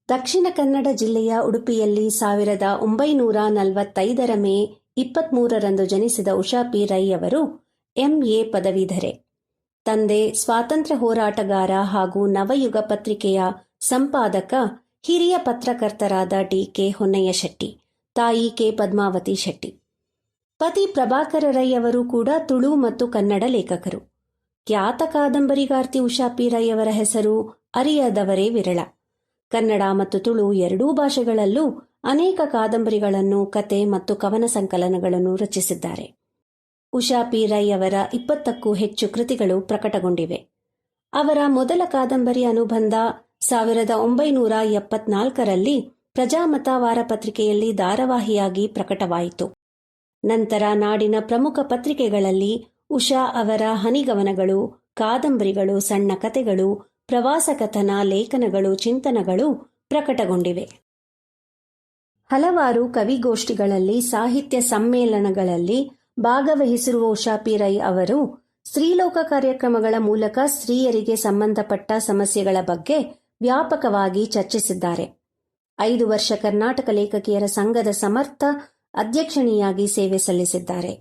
ದಕ್ಷಿಣ ಕನ್ನಡ ಜಿಲ್ಲೆಯ ಉಡುಪಿಯಲ್ಲಿ 1945 ಮೇ 23ರಂದು ಜನಿಸಿದ ಉಷಾ ಪಿ ರೈ ಅವರು ಎಂಎ ಪದವೀಧರೆ. ತಂದೆ ಸ್ವಾತಂತ್ರ್ಯ ಹೋರಾಟಗಾರ ಹಾಗೂ ನವಯುಗ ಪತ್ರಿಕೆಯ ಸಂಪಾದಕ, ಹಿರಿಯ ಪತ್ರಕರ್ತರಾದ ಡಿ.ಕೆ. ಹೊನ್ನಯ್ಯ ಶೆಟ್ಟಿ, ತಾಯಿ ಕೆ. ಪದ್ಮಾವತಿ ಶೆಟ್ಟಿ. ಪತಿ ಪ್ರಭಾಕರ ರೈ ಅವರು ಕೂಡ ತುಳು ಮತ್ತು ಕನ್ನಡ ಲೇಖಕರು. ಖ್ಯಾತ ಕಾದಂಬರಿಗಾರ್ತಿ ಉಷಾ ಪಿ ರೈ ಅವರ ಹೆಸರು ಅರಿಯದವರೇ ವಿರಳ. ಕನ್ನಡ ಮತ್ತು ತುಳು ಎರಡೂ ಭಾಷೆಗಳಲ್ಲೂ ಅನೇಕ ಕಾದಂಬರಿಗಳನ್ನು, ಕತೆ ಮತ್ತು ಕವನ ಸಂಕಲನಗಳನ್ನು ರಚಿಸಿದ್ದಾರೆ. ಉಷಾ ಪಿ ರೈ ಅವರ 20ಕ್ಕೂ ಹೆಚ್ಚು ಕೃತಿಗಳು ಪ್ರಕಟಗೊಂಡಿವೆ. ಅವರ ಮೊದಲ ಕಾದಂಬರಿ ಅನುಬಂಧ 1974ರಲ್ಲಿ ಪ್ರಜಾಮತ ವಾರಪತ್ರಿಕೆಯಲ್ಲಿ ಧಾರಾವಾಹಿಯಾಗಿ ಪ್ರಕಟವಾಯಿತು. ನಂತರ ನಾಡಿನ ಪ್ರಮುಖ ಪತ್ರಿಕೆಗಳಲ್ಲಿ ಉಷಾ ಅವರ ಹನಿಗವನಗಳು, ಕಾದಂಬರಿಗಳು, ಸಣ್ಣ ಕತೆಗಳು, ಪ್ರವಾಸ ಕಥನ, ಲೇಖನಗಳು, ಚಿಂತನಗಳು ಪ್ರಕಟಗೊಂಡಿವೆ. ಹಲವಾರು ಕವಿಗೋಷ್ಠಿಗಳಲ್ಲಿ, ಸಾಹಿತ್ಯ ಸಮ್ಮೇಳನಗಳಲ್ಲಿ ಭಾಗವಹಿಸಿರುವ ಉಷಾ ಪಿ ರೈ ಅವರು ಸ್ತ್ರೀಲೋಕ ಕಾರ್ಯಕ್ರಮಗಳ ಮೂಲಕ ಸ್ತ್ರೀಯರಿಗೆ ಸಂಬಂಧಪಟ್ಟ ಸಮಸ್ಯೆಗಳ ಬಗ್ಗೆ ವ್ಯಾಪಕವಾಗಿ ಚರ್ಚಿಸಿದ್ದಾರೆ. 5 ವರ್ಷ ಕರ್ನಾಟಕ ಲೇಖಕಿಯರ ಸಂಘದ ಸಮರ್ಥ ಅಧ್ಯಕ್ಷಣಿಯಾಗಿ ಸೇವೆ ಸಲ್ಲಿಸಿದ್ದಾರೆ.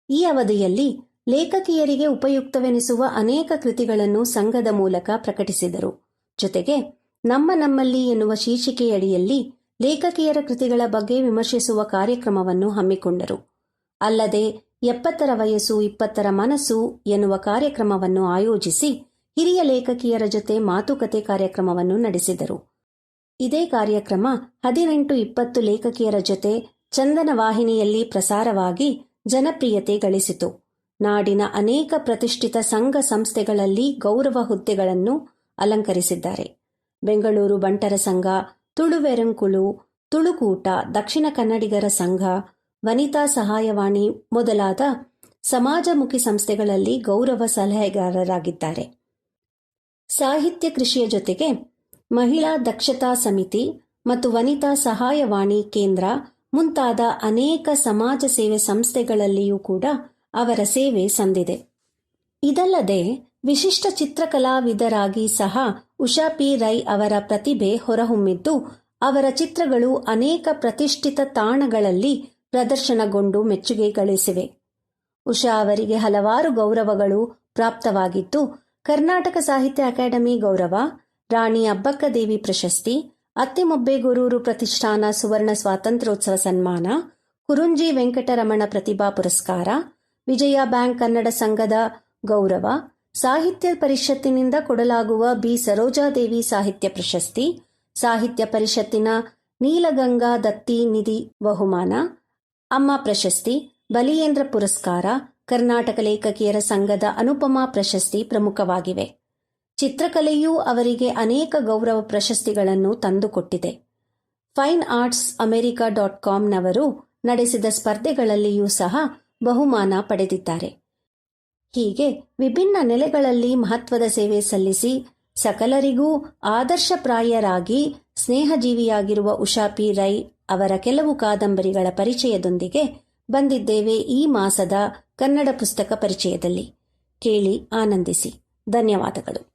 ಈ ಅವಧಿಯಲ್ಲಿ ಲೇಖಕಿಯರಿಗೆ ಉಪಯುಕ್ತವೆನಿಸುವ ಅನೇಕ ಕೃತಿಗಳನ್ನು ಸಂಘದ ಮೂಲಕ ಪ್ರಕಟಿಸಿದರು. ಜೊತೆಗೆ ನಮ್ಮಲ್ಲಿ ಎನ್ನುವ ಶೀರ್ಷಿಕೆಯಡಿಯಲ್ಲಿ ಲೇಖಕಿಯರ ಕೃತಿಗಳ ಬಗ್ಗೆ ವಿಮರ್ಶಿಸುವ ಕಾರ್ಯಕ್ರಮವನ್ನು ಹಮ್ಮಿಕೊಂಡರು. ಅಲ್ಲದೆ 70ರ ವಯಸ್ಸು 20ರ ಮನಸ್ಸು ಎನ್ನುವ ಕಾರ್ಯಕ್ರಮವನ್ನು ಆಯೋಜಿಸಿ ಹಿರಿಯ ಲೇಖಕಿಯರ ಜೊತೆ ಮಾತುಕತೆ ಕಾರ್ಯಕ್ರಮವನ್ನು ನಡೆಸಿದರು. ಇದೇ ಕಾರ್ಯಕ್ರಮ 18-20 ಲೇಖಕಿಯರ ಜೊತೆ ಚಂದನ ವಾಹಿನಿಯಲ್ಲಿ ಪ್ರಸಾರವಾಗಿ ಜನಪ್ರಿಯತೆ ಗಳಿಸಿತು. ನಾಡಿನ ಅನೇಕ ಪ್ರತಿಷ್ಠಿತ ಸಂಘ ಸಂಸ್ಥೆಗಳಲ್ಲಿ ಗೌರವ ಹುದ್ದೆಗಳನ್ನು ಅಲಂಕರಿಸಿದ್ದಾರೆ. ಬೆಂಗಳೂರು ಬಂಟರ ಸಂಘ, ತುಳುವೆರಂಕುಳು, ತುಳುಕೂಟ, ದಕ್ಷಿಣ ಕನ್ನಡಿಗರ ಸಂಘ, ವನಿತಾ ಸಹಾಯವಾಣಿ ಮೊದಲಾದ ಸಮಾಜಮುಖಿ ಸಂಸ್ಥೆಗಳಲ್ಲಿ ಗೌರವ ಸಲಹೆಗಾರರಾಗಿದ್ದಾರೆ. ಸಾಹಿತ್ಯ ಕೃಷಿಯ ಜೊತೆಗೆ ಮಹಿಳಾ ದಕ್ಷತಾ ಸಮಿತಿ ಮತ್ತು ವನಿತಾ ಸಹಾಯವಾಣಿ ಕೇಂದ್ರ ಮುಂತಾದ ಅನೇಕ ಸಮಾಜ ಸೇವೆ ಸಂಸ್ಥೆಗಳಲ್ಲಿಯೂ ಕೂಡ ಅವರ ಸೇವೆ ಸಂದಿದೆ. ಇದಲ್ಲದೆ ವಿಶಿಷ್ಟ ಚಿತ್ರಕಲಾವಿದರಾಗಿ ಸಹ ಉಷಾ ಪಿ ರೈ ಅವರ ಪ್ರತಿಭೆ ಹೊರಹೊಮ್ಮಿದ್ದು, ಅವರ ಚಿತ್ರಗಳು ಅನೇಕ ಪ್ರತಿಷ್ಠಿತ ತಾಣಗಳಲ್ಲಿ ಪ್ರದರ್ಶನಗೊಂಡು ಮೆಚ್ಚುಗೆ ಗಳಿಸಿವೆ. ಉಷಾ ಅವರಿಗೆ ಹಲವಾರು ಗೌರವಗಳು ಪ್ರಾಪ್ತವಾಗಿದ್ದು, ಕರ್ನಾಟಕ ಸಾಹಿತ್ಯ ಅಕಾಡೆಮಿ ಗೌರವ, ರಾಣಿ ಅಬ್ಬಕ್ಕದೇವಿ ಪ್ರಶಸ್ತಿ, ಅತ್ತಿಮೊಬ್ಬೆಗೂರೂರು ಪ್ರತಿಷ್ಠಾನ ಸುವರ್ಣ ಸ್ವಾತಂತ್ರ್ಯೋತ್ಸವ ಸನ್ಮಾನ, ಕುರುಂಜಿ ವೆಂಕಟರಮಣ ಪ್ರತಿಭಾ ಪುರಸ್ಕಾರ, ವಿಜಯ ಬ್ಯಾಂಕ್ ಕನ್ನಡ ಸಂಘದ ಗೌರವ, ಸಾಹಿತ್ಯ ಪರಿಷತ್ತಿನಿಂದ ಕೊಡಲಾಗುವ ಬಿ ಸರೋಜಾದೇವಿ ಸಾಹಿತ್ಯ ಪ್ರಶಸ್ತಿ, ಸಾಹಿತ್ಯ ಪರಿಷತ್ತಿನ ನೀಲಗಂಗಾ ದತ್ತಿ ನಿಧಿ ಬಹುಮಾನ, ಅಮ್ಮ ಪ್ರಶಸ್ತಿ, ಬಲಿಯೇಂದ್ರ ಪುರಸ್ಕಾರ, ಕರ್ನಾಟಕ ಲೇಖಕಿಯರ ಸಂಘದ ಅನುಪಮಾ ಪ್ರಶಸ್ತಿ ಪ್ರಮುಖವಾಗಿವೆ. ಚಿತ್ರಕಲೆಯೂ ಅವರಿಗೆ ಅನೇಕ ಗೌರವ ಪ್ರಶಸ್ತಿಗಳನ್ನು ತಂದುಕೊಟ್ಟಿದೆ. ಫೈನ್ ಆರ್ಟ್ಸ್ ಅಮೆರಿಕಾ.com ನವರು ನಡೆಸಿದ ಸ್ಪರ್ಧೆಗಳಲ್ಲಿಯೂ ಸಹ ಬಹುಮಾನ ಪಡೆದಿದ್ದಾರೆ. ಹೀಗೆ ವಿಭಿನ್ನ ನೆಲೆಗಳಲ್ಲಿ ಮಹತ್ವದ ಸೇವೆ ಸಲ್ಲಿಸಿ ಸಕಲರಿಗೂ ಆದರ್ಶಪ್ರಾಯರಾಗಿ ಸ್ನೇಹಜೀವಿಯಾಗಿರುವ ಉಷಾ ಪಿ ರೈ ಅವರ ಕೆಲವು ಕಾದಂಬರಿಗಳ ಪರಿಚಯದೊಂದಿಗೆ ಬಂದಿದ್ದೇವೆ ಈ ಮಾಸದ ಕನ್ನಡ ಪುಸ್ತಕ ಪರಿಚಯದಲ್ಲಿ. ಕೇಳಿ ಆನಂದಿಸಿ. ಧನ್ಯವಾದಗಳು.